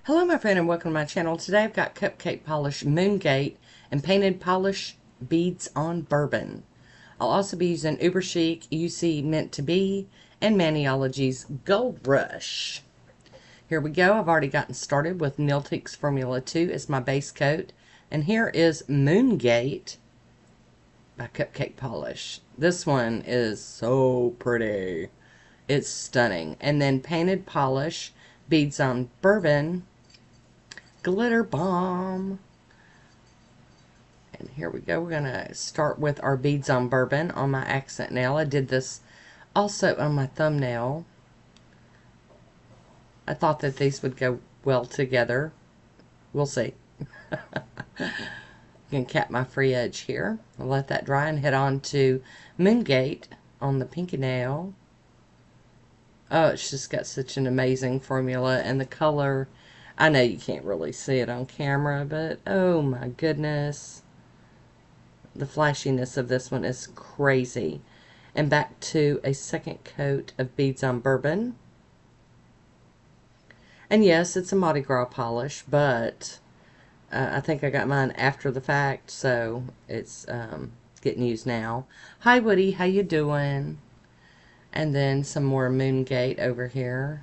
Hello my friend and welcome to my channel. Today I've got Cupcake Polish Moongate and Painted Polish Beads on Bourbon. I'll also be using Uber Chic, UC Meant to Be, and Maniology's Gold Rush. Here we go. I've already gotten started with Niltix Formula 2 as my base coat. And here is Moongate by Cupcake Polish. This one is so pretty. It's stunning. And then Painted Polish Beads on Bourbon Glitter Bomb. And here we go. We're going to start with our Beads on Bourbon on my accent nail. I did this also on my thumbnail. I thought that these would go well together. We'll see. I'm going to cap my free edge here. I'll let that dry and head on to Moongate on the pinky nail. Oh, it's just got such an amazing formula, and the color, I know you can't really see it on camera, but oh my goodness. The flashiness of this one is crazy. And back to a second coat of Beads on Bourbon. And yes, it's a Mardi Gras polish, but I think I got mine after the fact, so it's getting used now. Hi Woody, how you doing? And then some more Moongate over here.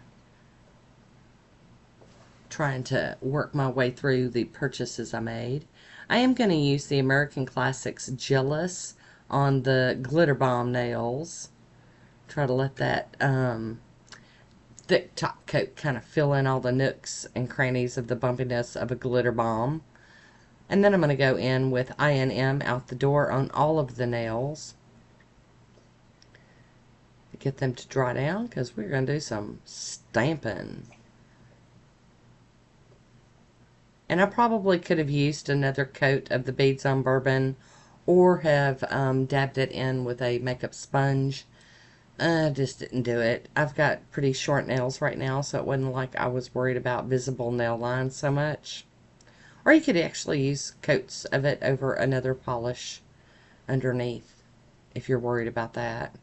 Trying to work my way through the purchases I made. I am going to use the American Classics Jealous on the Glitter Bomb nails. Try to let that thick top coat kind of fill in all the nooks and crannies of the bumpiness of a glitter bomb. And then I'm going to go in with I&M out the door on all of the nails. Get them to dry down because we're going to do some stamping. And I probably could have used another coat of the Beads on Bourbon or have dabbed it in with a makeup sponge. I just didn't do it. I've got pretty short nails right now, so it wasn't like I was worried about visible nail lines so much. Or you could actually use coats of it over another polish underneath if you're worried about that.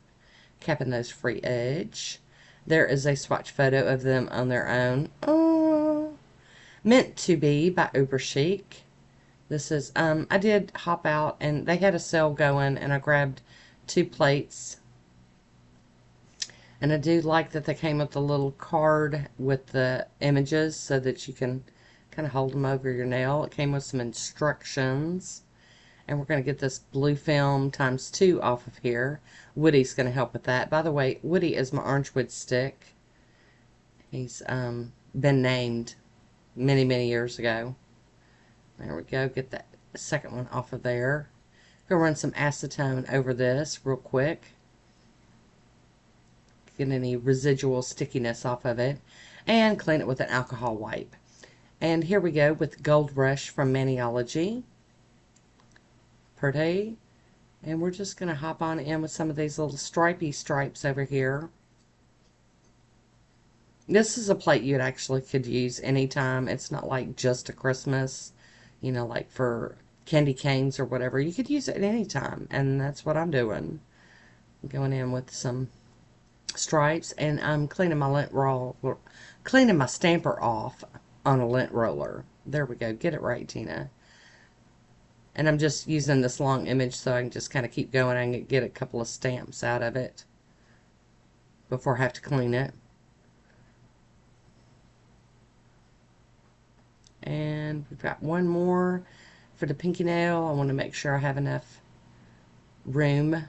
Capping those free edge. There is a swatch photo of them on their own. Oh, Meant to Be by Uber Chic. This is, I did hop out and they had a sale going and I grabbed 2 plates. And I do like that they came with a little card with the images so that you can kind of hold them over your nail. It came with some instructions. And we're going to get this blue film ×2 off of here. Woody's going to help with that. By the way, Woody is my orange wood stick. He's been named many, many years ago. There we go. Get that second one off of there. Go run some acetone over this real quick. Get any residual stickiness off of it. And clean it with an alcohol wipe. And here we go with Gold Rush from Maniology. Pretty. And we're just going to hop on in with some of these little stripy stripes over here. This is a plate you actually could use anytime. It's not like just a Christmas, you know, like for candy canes or whatever. You could use it at any time, and that's what I'm doing. I'm going in with some stripes, and I'm cleaning my stamper off on a lint roller. There we go. Get it right, Tina. And I'm just using this long image so I can just kind of keep going and get a couple of stamps out of it before I have to clean it. And we've got one more for the pinky nail. I want to make sure I have enough room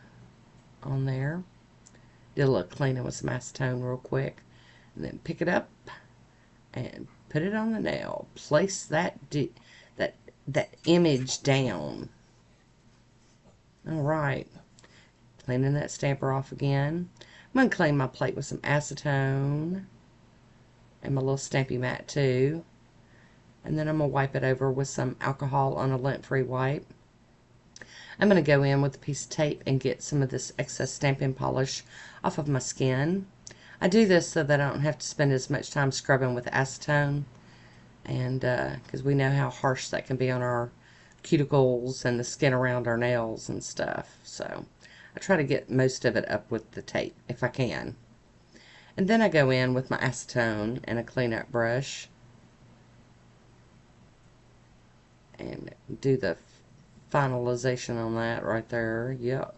on there. Did a little cleaning with some acetone real quick. And then pick it up and put it on the nail. Place that image down. Alright. Cleaning that stamper off again. I'm going to clean my plate with some acetone. And my little stampy mat too. And then I'm going to wipe it over with some alcohol on a lint-free wipe. I'm going to go in with a piece of tape and get some of this excess stamping polish off of my skin. I do this so that I don't have to spend as much time scrubbing with acetone. And because we know how harsh that can be on our cuticles and the skin around our nails and stuff. So I try to get most of it up with the tape if I can. And then I go in with my acetone and a cleanup brush And do the finalization on that right there. Yep.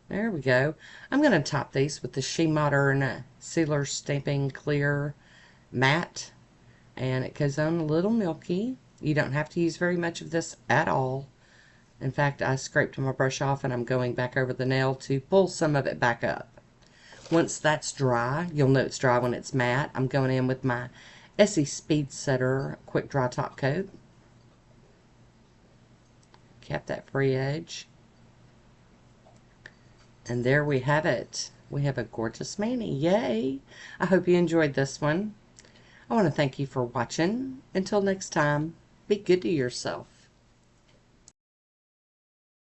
There we go. I'm going to top these with the She Modern Sealer Stamping Clear Matte. And it goes on a little milky. You don't have to use very much of this at all. In fact, I scraped my brush off and I'm going back over the nail to pull some of it back up. Once that's dry, you'll know it's dry when it's matte. I'm going in with my Essie Speed Setter Quick Dry Top Coat. Cap that free edge. And there we have it. We have a gorgeous mani. Yay! I hope you enjoyed this one. I want to thank you for watching. Until next time, be good to yourself.